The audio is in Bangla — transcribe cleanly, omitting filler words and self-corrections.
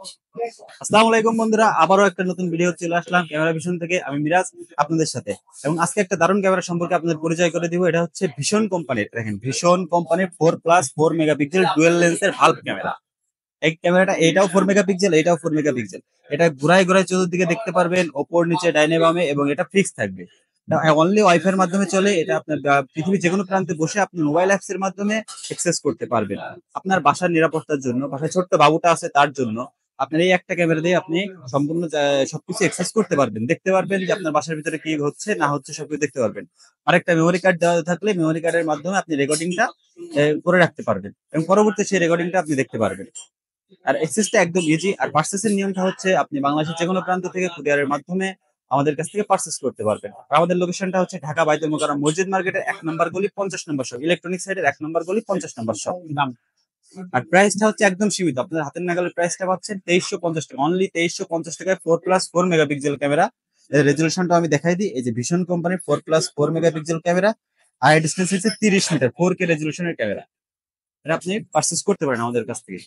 আসসালামু আলাইকুম বন্ধুরা, আবারও একটা নতুন ভিডিও চলে আসলাম ক্যামেরা ভিশন থেকে। আমি মিরাজ আপনাদের সাথে, এবং আজকে একটা দারুণ ক্যামেরা সম্পর্কে আপনাদের পরিচয় করে দিব। এটা হচ্ছে ভিশন কোম্পানির, দেখেন ভিশন কোম্পানির 4+4 মেগাপিক্সেল ডুয়েল লেন্সের ভাল্ব ক্যামেরা। এই ক্যামেরাটা এটাও 4 মেগাপিক্সেল, এটাও 4 মেগাপিক্সেল। এটা ঘুরায় ঘুরায় চতুর্দিকে দেখতে পারবেন, ওপর নিচে ডাইনে বামে, এবং এটা ফিক্স থাকবে। অনলি ওয়াইফাই এর মাধ্যমে চলে। এটা আপনার পৃথিবীর যে কোনো প্রান্তে বসে আপনি মোবাইল অ্যাপস এর মাধ্যমে অ্যাক্সেস করতে পারবেন। আপনার বাসার নিরাপত্তার জন্য, বাসায় ছোট্ট বাবুটা আছে তার জন্য আপনার এই একটা ক্যামেরা দিয়ে আপনি সম্পূর্ণ সবকিছু অ্যাক্সেস করতে পারবেন, দেখতে পারবেন যে আপনার বাসার ভিতরে কি হচ্ছে না হচ্ছে সবকিছু দেখতে পারবেন। আরেকটা মেমোরি কার্ড দেওয়া থাকলে মেমোরি কার্ডের মাধ্যমে আপনি রেকর্ডিংটা করে রাখতে পারবেন, এবং পরবর্তী সেই রেকর্ডিংটা আপনি দেখতে পারবেন। আর এক্সেসটা একদম ইজি। আর পার্সেসের নিয়মটা হচ্ছে আপনি বাংলাদেশের যে কোনো প্রান্ত থেকে কুরিয়ারের মাধ্যমে আমাদের কাছ থেকে পার্সেস করতে পারবেন। আর আমাদের লোকেশনটা হচ্ছে ঢাকা বাইতুল মোকাররম মসজিদ মার্কেটের 1 নম্বর গলি 50 নম্বর শপ, ইলেকট্রনিক সাইডের 1 নম্বর গলি 50 নম্বর শপ। আর প্রাইসটা হচ্ছে একদম সীমিত, আপনার হাতের নাগালের প্রাইসটা পাচ্ছেন 2350 টাকা, অনলি 2350 টাকায় 4+4 মেগাপিক্সেল ক্যামেরা। রেজুলেশনটা আমি দেখাই দিই। এই যে ভিশন কোম্পানির 4+4 মেগাপিক্সেল ক্যামেরা, আর ডিসটেন্স হচ্ছে 30 মিটার, 4K রেজুলেশনের ক্যামেরা। এটা আপনি পার্চেস করতে পারেন আমাদের কাছ থেকে।